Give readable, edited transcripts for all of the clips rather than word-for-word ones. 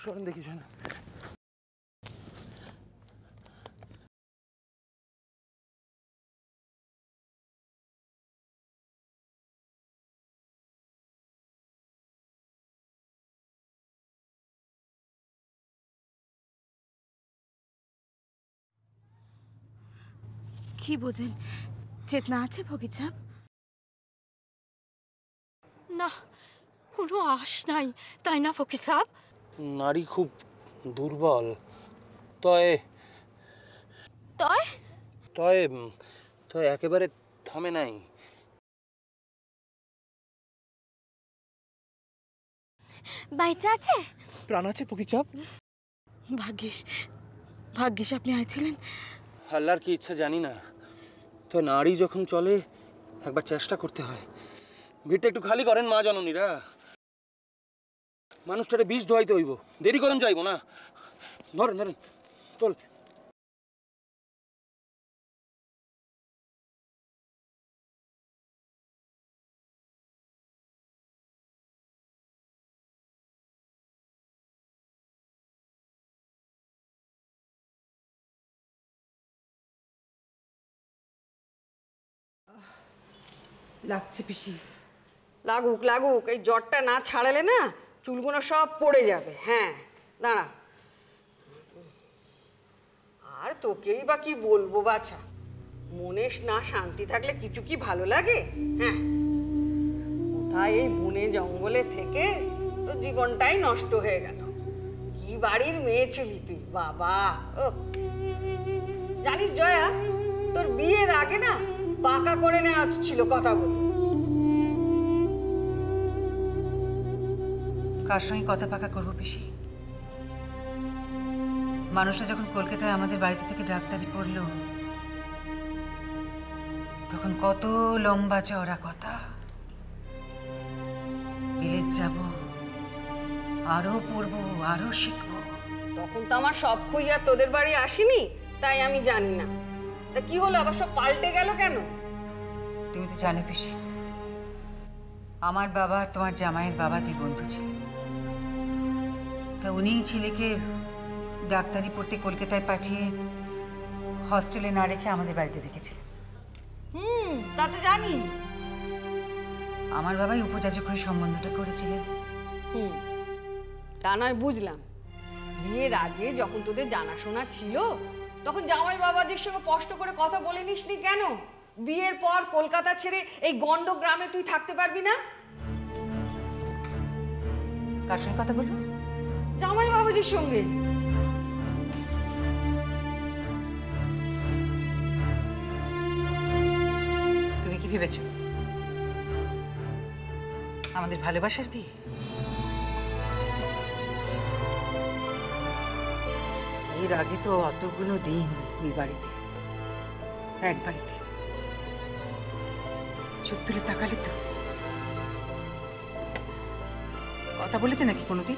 শোনেন দেখি, শোনেন। কি বোঝেন, চেতনা আছে ফকির সাহেব? না, কোনো আশ নাই, তাই না ফকির সাহেব? নারী খুব দুর্বল। তয় তয় তয় তয় একেবারে থামে নাই। বাইচা আছে? প্রাণ আছে ফকির সাহেব। ভাগ্যিস, ভাগ্যিস আপনি আইছিলেন। আল্লাহর কি ইচ্ছা জানি না, তো নারী যখন চলে একবার চেষ্টা করতে হয়। ভিড়টা একটু খালি করেন মা জননীরা, মানুষটারে বিষ ধোয়াইতে হইব। দেরি করেন যাইব না। ধরেন ধরেন, চল। লাগছে পিসি। লাগুক লাগুক, এই জ্বরটা না ছাড়ালে না চুলগুলো সব পড়ে যাবে। হ্যাঁ দাঁড়া। আর তোকেই বা কি বলবো বাছা, মনে না শান্তি থাকলে কিছু কি ভালো লাগে? হ্যাঁ, কোথায় এই বনে জঙ্গলে থেকে তো জীবনটাই নষ্ট হয়ে গেল। কি বাড়ির মেয়ে ছিলি তুই বাবা! ও জানিস জয়া, তোর বিয়ের আগে না পাকা করে নেওয়া ছিল কথা বলি। কার সঙ্গে কথা পাকা করবো পিসি? মানুষটা যখন কলকাতায় আমাদের বাড়িতে থেকে ডাক্তারি পড়লো, তখন কত লম্বা চওড়া কথা। বিলেত যাব, আরো পড়বো, আরো শিখবো। তখন তো আমার সব খুইয়া তোদের বাড়ি আসিনি, তাই আমি জানি না। তা কি হলো, আবার সব পাল্টে গেল কেন? তুমি তো জানো পিসি, আমার বাবা আর তোমার জামাইয়ের বাবা দুই বন্ধু ছিলেন। তা উনিই ছেলেকে ডাক্তারি পড়তে কলকাতায় পাঠিয়ে হস্টেলে না রেখে আমাদের বাড়িতে রেখেছিলেন। তা তো জানি। আমার বাবাই উপযাচক হয়ে সম্বন্ধটা করেছিলেন। তা নয় বুঝলাম, বিয়ের আগে যখন তোদের জানাশোনা ছিল তখন জামাই বাবাজির সঙ্গে স্পষ্ট করে কথা বলে নিসনি কেন? বিয়ের পর কলকাতা ছেড়ে এই গন্ড গ্রামে তুই থাকতে পারবি না? কার সঙ্গে কথা বলবো? জামাই বাবাজির সঙ্গে। তুমি কি ভেবেছ আমাদের ভালোবাসার বিয়ে? এর আগে তো অতগুলো দিন ওই বাড়িতে, এক বাড়িতে চোখ তুলে তাকালে তো কথা বলেছে নাকি কোনোদিন?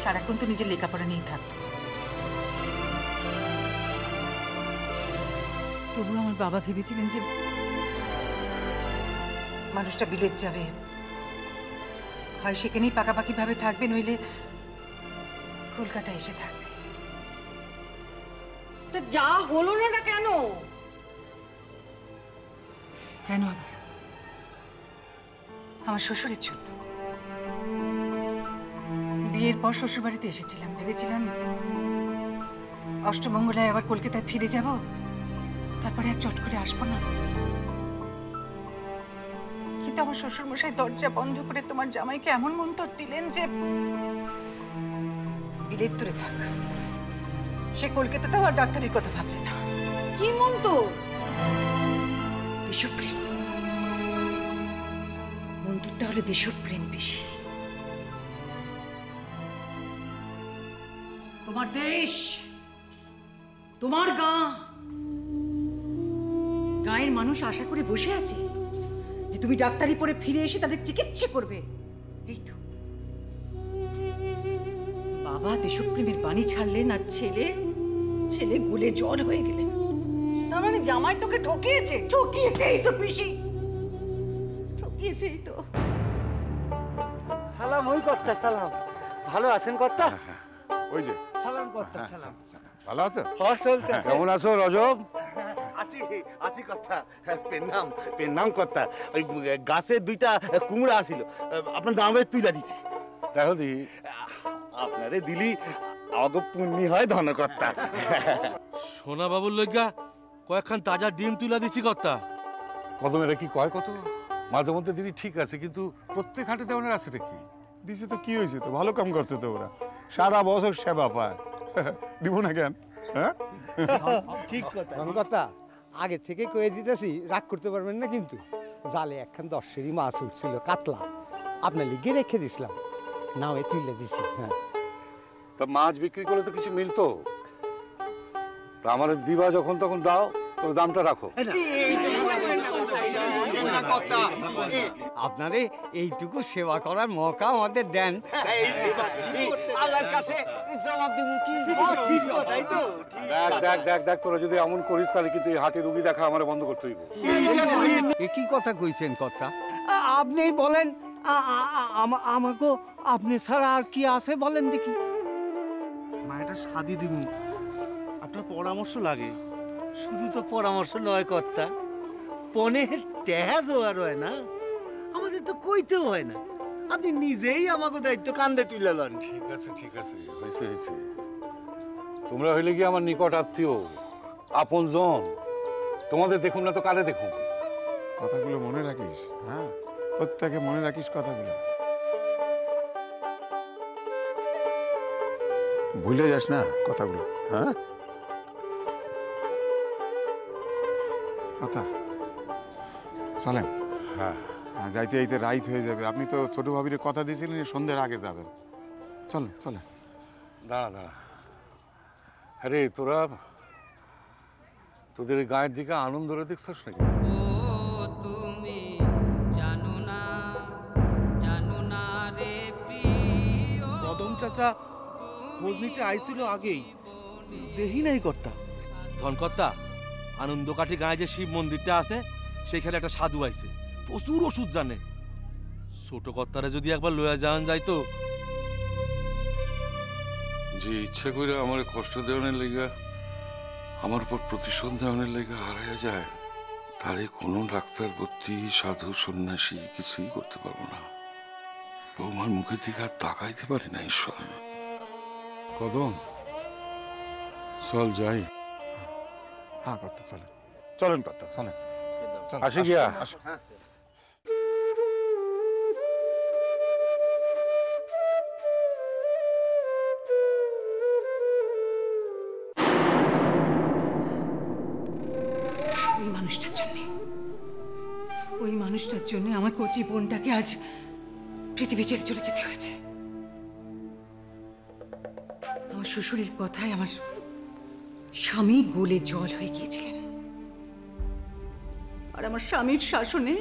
সারাক্ষণ তো নিজের লেখাপড়া নিয়েই থাকতো। তবু আমার বাবা ভেবেছিলেন যে মানুষটা বিলেত যাবে, হয় সেখানেই পাকাপাকি ভাবে থাকবে, নইলে কলকাতায় এসে থাকবে। তা যা হলো না কেন? কেন আবার? আমার শ্বশুরের জন্য। বিয়ের পর শ্বশুর বাড়িতে এসেছিলাম, ভেবেছিলাম অষ্টমঙ্গলায় আবার কলকাতায় ফিরে যাব, তারপরে আর চট করে আসবো না। কিন্তু আমার শ্বশুর মশাই দরজা বন্ধ করে তোমার জামাইকে এমন মন্তর দিলেন যে বিলেত দূরে থাক, সে কলকাতাতেও আর ডাক্তারির কথা ভাবলে না। কি মন্তর? দেশপ্রেম। মন্তরটা হলো দেশপ্রেম বেশি। তোমার দেশ, তোমার গাঁয়ের মানুষ আশা করে বসে আছে যে তুমি ডাক্তারি পড়ে ফিরে এসে তাদের চিকিৎসা করবে। এই তো বাবা দেশপ্রেমের বাণী ছাড়লেন আর ছেলে গুলে জল হয়ে গেলেন। তার মানে জামাই তোকে ঠকিয়েছে? ঠকিয়েছেই তো পিসি, ঠকিয়েছেই তো। সালাম ওই কর্তা সালাম। ভালো আছেন কর্তা? ওই যে সালাম কর্তা সালাম। ভালো আছে? হ্যাঁ চলতেছে। কেমন আছো রজব? আছি আছি কর্তা। পেন নাম কর্তা। ওই গাছে দুইটা কুমড়া আছিল, আপনার দামে তুইলা দিছি। দেখো দি আপনারে দিলি আমাকে পুণ্যি হয় ধনকর্তা। সোনা বাবুর লইগা কয়েকখান তাজা ডিম তুলা দিছি কর্তা। কদমেরা কি কয় কত? মাঝে মধ্যে দিদি ঠিক আছে, কিন্তু প্রত্যেক হাটে দেওয়ার আছে কি? দিছে তো কি হয়েছে, তো ভালো কাম করছে তো ওরা, সারা বছর সেবা পায়। দিব না কেন? হ্যাঁ ঠিক কথা। ধনকর্তা আগে থেকে কয়ে দিতেছি, রাগ করতে পারবেন না কিন্তু। জালে একখান 10 সেরি মাছ উঠছিল, কাতলা, আপনার লিগে রেখে দিছিলাম, নাও এ তুলে দিছি। হ্যাঁ তা মাছ বিক্রি করলে তো কিছু মিলতো, তা আমার দিবা যখন তখন দাও, তোর দামটা রাখো। আপনারে এইটুকু সেবা করার মৌকা আমাদের দেন, আল্লাহর কাছে জবাব দেব কি? ঠিক কথাই তো। দেখ দেখ দেখ দেখ, তোরা যদি এমন করিস তাহলে কিন্তু এই হাটে রুগী দেখা আমার বন্ধ করতে হইব। এ কি কথা কইছেন কর্তা? আপনি বলেন, আমাকে আপনি ছাড়া আর কি আছে বলেন দেখি। মায়েরা শাদি দিব, আপনার পরামর্শ লাগে। শুধু তো পরামর্শ নয় কর্তা, পনে টেহা জোয়ার হয় না, আমাদের তো কইতেও হয় না। আপনি নিজেই আমাকে দায়িত্ব কান্দে তুলে লন। ঠিক আছে ঠিক আছে, হয়েছে হয়েছে। তোমরা হইলে কি আমার নিকট আত্মীয়, আপন জন, তোমাদের দেখুন না তো কারে দেখুন। কথাগুলো মনে রাখিস, হ্যাঁ প্রত্যেকে মনে রাখিস কথাগুলো, ভুলে যাস না কথাগুলো। হ্যাঁ কথা চলেন। হ্যাঁ যাইতে যাইতে রাইত হয়ে যাবে। আপনি তো ছোট ভাবির কথা দিয়েছিলেন সন্ধ্যের আগে যাবেন। চলেন চলেন। দাঁড়া দাঁড়া, আরে তোরা তোদের এই গায়ের দিকে আনন্দরে দেখছস নাকি? কদম চাচা খোঁজ নিতে আইছিল আগেই, দেহি নাই কর্তা। ধনকর্তা, আনন্দকাঠি গায়ে যে শিব মন্দিরটা আছে সেখানে একটা সাধু আইছে, প্রচুর ওষুধ জানে। ছোট কর্তারে যদি একবার লইয়া যাওয়া যাইতো। যে ইচ্ছা করে আমার কষ্ট দেওয়ানের লেগা, আমার উপর প্রতিশোধ দেওয়ানের লেগা হারাইয়া যায়, তারে কোনো ডাক্তার ভর্তি সাধু সন্ন্যাসী কিছুই করতে পারবো না। বৌমার মুখের দিকে আর তাকাইতে পারি না ঈশ্বর। কদম চল যাই। হ্যাঁ কথা চলেন, চলেন কথা চলেন। আসি গিয়া। ওই মানুষটার জন্য, ওই মানুষটার জন্য আমার কচি বোনটাকে আজ পৃথিবী ছেড়ে চলে যেতে হয়েছে। আমার শ্বশুরের কথায় আমার স্বামী গলে জল হয়ে গিয়েছিলেন, আর আমার স্বামীর শাসনে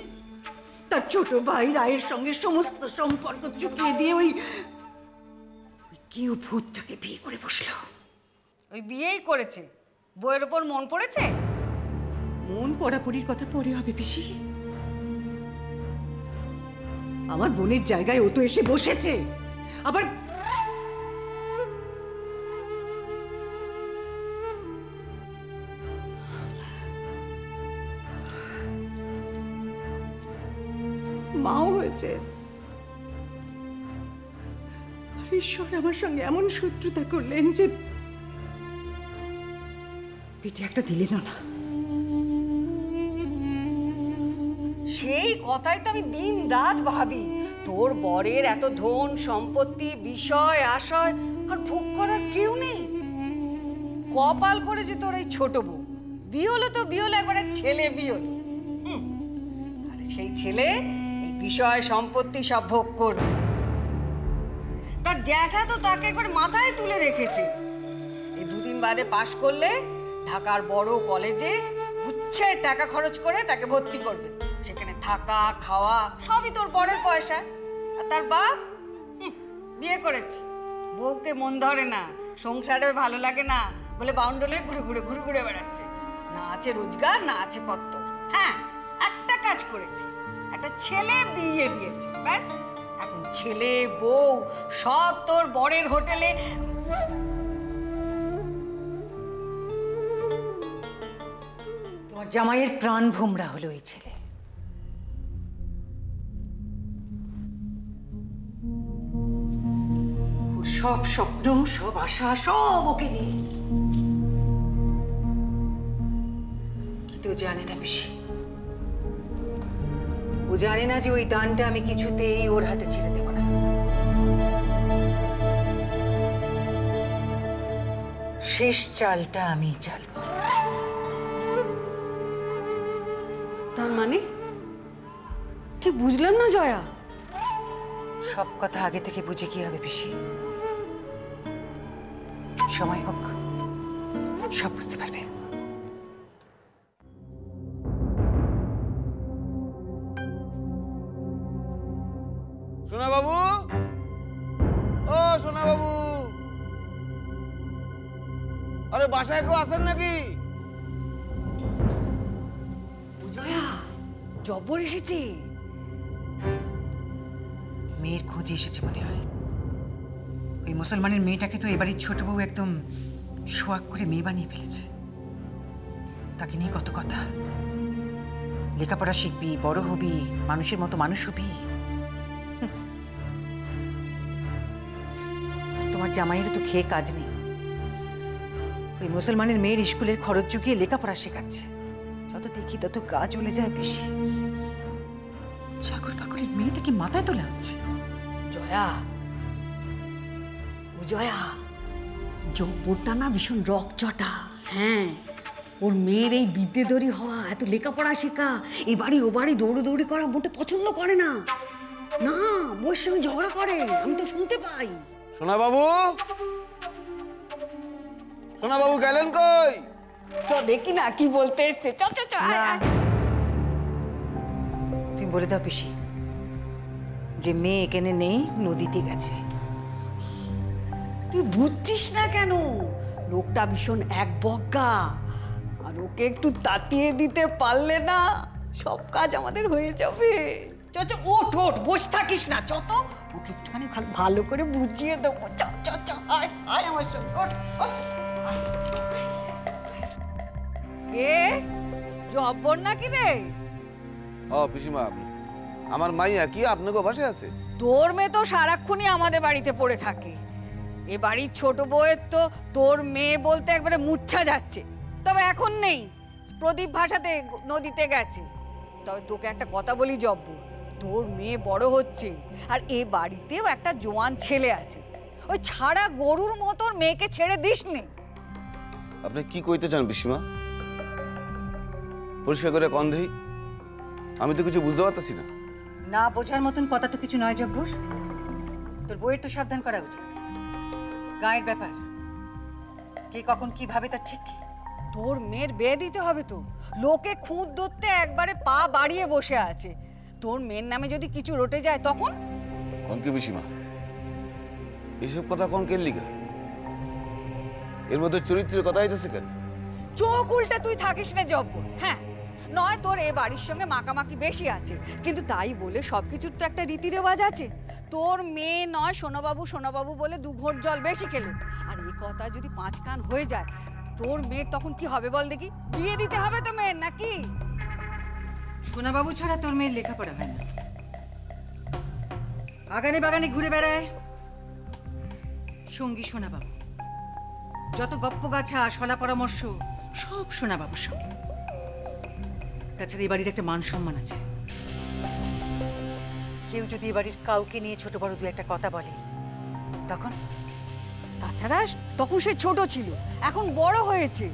তার ছোট ভাই রায়ের সঙ্গে সমস্ত সম্পর্ক চুকিয়ে দিয়ে ওই কেউ ভূতটাকে বিয়ে করে বসলো। ওই বিয়েই করেছে, বইয়ের ওপর মন পড়েছে। মন পড়াপড়ির কথা পরে হবে পিসি, আমার বোনের জায়গায় ও তো এসে বসেছে। আবার মাও হয়েছে। আর ঈশ্বর আমার সঙ্গে এমন শত্রুতা করলেন যে পেটে একটা দিলেন না। সেই কথাই তো আমি দিন রাত ভাবি। তোর বরের এত ধন সম্পত্তি, বিষয় আশয়, আর ভোগ করার কেউ নেই। কপাল করেছে তোর এই ছোট বউ। বিয়ে হলো তো বিয়ে হলো, একবার এক ছেলে বিয়ে হলো। আর সেই ছেলে এই বিষয় সম্পত্তি সব ভোগ করবে। তার জ্যাঠা তো তাকে একবার মাথায় তুলে রেখেছে। এই দুদিন বাদে পাশ করলে ঢাকার বড় কলেজে গুচ্ছের টাকা খরচ করে তাকে ভর্তি করবে। সেখানে থাকা খাওয়া সবই তোর বরের পয়সা। আর তার বাপ বিয়ে করেছে, বউকে মন ধরে না, সংসারে ভালো লাগে না বলে বাউন্ডলে ঘুরে ঘুরে বেড়াচ্ছে। না আছে রোজগার, না আছে পত্তর। হ্যাঁ, একটা কাজ করেছে, একটা ছেলে বিয়ে দিয়েছে, ব্যাস এখন ছেলে বউ সব তোর বরের হোটেলে। তোমার জামাইয়ের প্রাণ ভোমরা হলো এই ছেলে। ওর সব স্বপ্ন, সব আশা, সব ওকে নিয়ে। কিন্তু ও জানে না পিসি, ও জানে না যে ওই দানটা আমি কিছুতেই ওর হাতে ছেড়ে দেব না। শেষ চালটা আমি চালব। তার মানে ঠিক বুঝলাম না জয়া। সব কথা আগে থেকে বুঝে কি হবে পিসি? সময় হোক, সব বুঝতে পারবে। সোনা বাবু, ও সোনা বাবু, আরে বাসায় কেউ আছেন নাকি? জয়া, জব্বর এসেছে। মেয়ের খোঁজে এসেছে মনে হয়। ওই মুসলমানের মেয়েটাকে তো এবারই ছোট বউ একদম শোয়াক করে মেয়ে বানিয়ে ফেলেছে। তাকে নিয়ে কত কথা, লেখাপড়া শিখবি, বড় হবি, মানুষের মতো মানুষ হবি। তোমার জামাইয়ের তো খেয়ে কাজ নেই। ওই মুসলমানের মেয়ের স্কুলের খরচ চুকিয়ে লেখাপড়া শেখাচ্ছে। যত দেখি তত গা জ্বলে যায় বেশি। চাকর বাকরের মেয়ে থেকে মাথায় তোলা হচ্ছে। জয়া, ও জয়া, জব্বরটা না ভীষণ রকচটা। হ্যাঁ, ওর মেয়ের এই বিদ্যেধরী হওয়া, এত লেখাপড়া শেখা, এ বাড়ি ও বাড়ি দৌড়ি করা মোটে পছন্দ করে না। না, বউয়ের সঙ্গে ঝগড়া করে, আমি তো শুনতে পাই। সোনা বাবু, সোনা বাবু গেলেন কই? তো দেখি না কি বলতে এসছে। চ চ চ, তুমি বলে দাও পিসি যে মেয়ে এখানে নেই, নদীতে গেছে। তুই বুঝছিস না কেন? লোকটা ভীষণ এক বজ্ঞা, আর ওকে একটু তাতিয়ে দিতে পারলে না সব কাজ আমাদের হয়ে যাবে। চ চ, ওঠ ওঠ, বসে থাকিস না। চ তো, ওকে একটুখানি ভালো করে বুঝিয়ে দেবো। চ চ চ, আয় আয় আমার সঙ্গে, ওঠ ওঠ। কে জব্বর নাকি রে? ও পিসিমা, আমার মাইয়া কি আপনাকে বাসায় আছে? তোর মেয়ে তো সারাক্ষণই আমাদের বাড়িতে পড়ে থাকে। এ বাড়ির ছোট বউয়ের তো তোর মেয়ে বলতে একবারে মূর্ছা যাচ্ছে। তবে এখন নেই, প্রদীপ ভাষাতে নদীতে গেছে। তবে তোকে একটা কথা বলি জব্বর, তোর মেয়ে বড় হচ্ছে, আর এ বাড়িতেও একটা জোয়ান ছেলে আছে। ওই ছাড়া গরুর মতন মেয়েকে ছেড়ে দিস নি। আপনি কি কইতে চান পিসিমা? পরিষ্কার করে কন দেই, আমি তো কিছু বুঝতে পারতেছি না। না বোঝার মতন কথা তো কিছু নয় জব্বর। তোর বউয়ের তো সাবধান করা উচিত। গায়ের ব্যাপার, কে কখন কি ভাবে তা ঠিক। তোর মেয়ের বিয়ে দিতে হবে তো। লোকে খুঁত ধরতে একবারে পা বাড়িয়ে বসে আছে। তোর মেয়ের নামে যদি কিছু রটে যায় তখন? কোন কি পিসিমা, এসব কথা কোন কেন লিগা? এর মধ্যে চরিত্রের কথা আইতেছে কেন? চোখ উল্টে তুই থাকিস না জব্বর। হ্যাঁ, নয় তোর এ বাড়ির সঙ্গে মাখামাখি বেশি আছে, কিন্তু তাই বলে সবকিছুর তো একটা রীতি রেওয়াজ আছে। তোর মেয়ে নয় সোনাবাবু বলে 2 ঘোট জল বেশি খেলো, আর এই কথা যদি 5 কান হয়ে যায়, তোর মেয়ের তখন কি হবে বল দেখি? বিয়ে দিতে হবে তো মেয়ের, নাকি? সোনাবাবু ছাড়া তোর মেয়ের লেখাপড়া হয় না। আগানে বাগানে ঘুরে বেড়ায় সঙ্গী সোনাবাবু। যত গপ্প গাছা, সলা পরামর্শ সব সোনাবাবুর সঙ্গে। তাছাড়া এই বাড়ির একটা মান সম্মান আছে। কেউ যদি এ বাড়ির কাউকে নিয়ে ছোট বড় 2-1 কথা বলে তখন? তাছাড়া তখন সে ছোট ছিল, এখন বড় হয়েছে।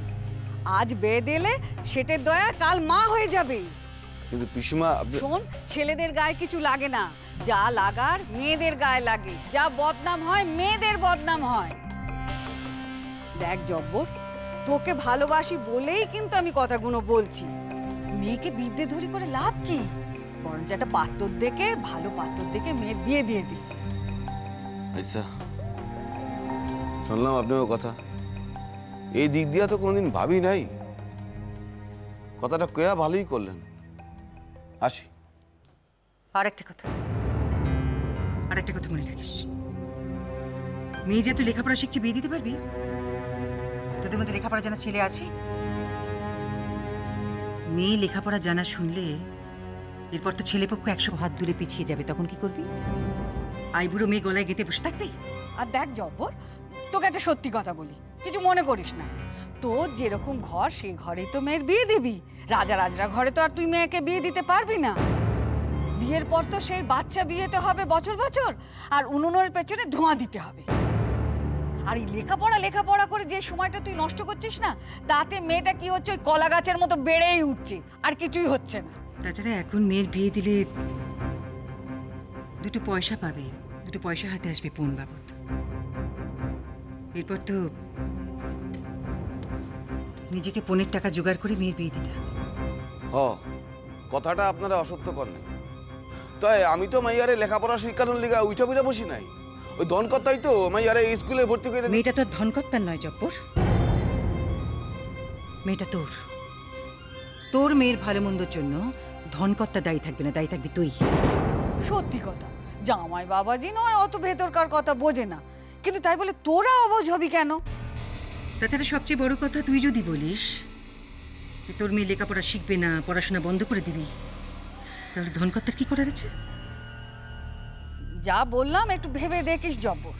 আজ বিয়ে দিলে সেটের দয়া কাল মা হয়ে যাবে। কিন্তু পিসিমা, শোন, ছেলেদের গায়ে কিছু লাগে না, যা লাগার মেয়েদের গায়ে লাগে। যা বদনাম হয় মেয়েদের বদনাম হয়। দেখ জব্বর, তোকে ভালোবাসি বলেই কিন্তু আমি কথাগুলো বলছি। মেয়েকে বিদ্যেধরী করে লাভ কি? বরঞ্চ একটা পাত্র দেখে, ভালো পাত্র দেখে মেয়ের বিয়ে দিয়ে দিই। আচ্ছা, শুনলাম আপনার কথা। এই দিক দিয়া তো কোনোদিন ভাবি নাই। কথাটা কয়া ভালোই করলেন। আসি। আর একটা কথা, আর একটা কথা মনে রাখিস, মেয়ে যে তুই লেখাপড়া শিখছি, বিয়ে দিতে পারবি? তোদের মধ্যে লেখাপড়া জানা ছেলে আছে? মেয়ে লেখাপড়া জানা শুনলে এরপর তো ছেলেপক্ষ 100 হাত দূরে পিছিয়ে যাবে, তখন কি করবি? আইবুড়ো মেয়ে গলায় গেঁথে বসে থাকবি? আর দেখ জব্বর, তোকে একটা সত্যি কথা বলি, কিছু মনে করিস না। তোর যেরকম ঘর সেই ঘরেই তো মেয়ের বিয়ে দিবি। রাজা রাজরা ঘরে তো আর তুই মেয়েকে বিয়ে দিতে পারবি না। বিয়ের পর তো সেই বাচ্চা বিয়েতে হবে বছর বছর, আর উনুনের পেছনে ধোঁয়া দিতে হবে। আর এই লেখাপড়া করে যে সময়টা তুই নষ্ট করছিস না, তাতে মেয়েটা কি হচ্ছে, ওই কলা গাছের মতো বেড়েই উঠছে, আর কিছুই হচ্ছে না। তাছাড়া এখন মেয়ের বিয়ে দিলে দুটো পয়সা পাবে, দুটো পয়সা হাতে আসবে পণ বাবদ। এরপর তো নিজেকে পণের টাকা জোগাড় করে মেয়ের বিয়ে দিতে হবে। কথাটা আপনারা অসত্য করেন। তাই আমি তো মাইয়ারে লেখাপড়া শিক্ষানোর লিগা উইটা বুঝা বসি নাই। ওই ধনকর্তাই তো মাইয়ারে এই স্কুলে ভর্তি করে। মেয়েটা তো ধনকর্তার নয় জব্বর, মেয়েটা তোর। তোর মেয়ের ভালো মন্দর জন্য ধনকর্তা দায়ী থাকবে না, দায়ী থাকবি তুই। সত্যি কথা, জামাই বাবাজি নয় অত ভেতরকার কথা বোঝে না, কিন্তু তাই বলে তোরা অবুঝ হবি কেন? তাছাড়া সবচেয়ে বড় কথা, তুই যদি বলিস যে তোর মেয়ে লেখাপড়া শিখবে না, পড়াশোনা বন্ধ করে দিবি, তাহলে ধনকর্তার কি করার আছে? যা বললাম একটু ভেবে দেখিস জব্বর,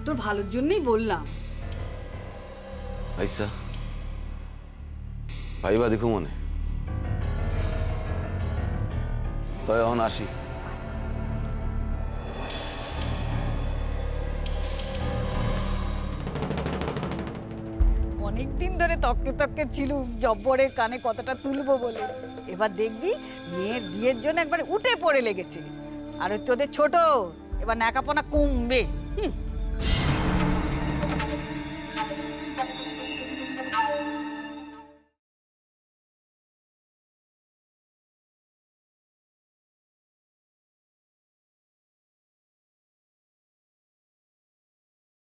তোর ভালোর জন্যই বললাম। আচ্ছা ভাইবা দেখো মনে, তাই এখন আসি। অনেকদিন ধরে তককে তককে ছিল জব্বরের কানে কথাটা তুলবো বলে, এবার দেখবি মেয়ের বিয়ের জন্য একবার উঠে পড়ে লেগেছে। আর ওই তোদের ছোট এবার ন্যাকাপনা কমবে।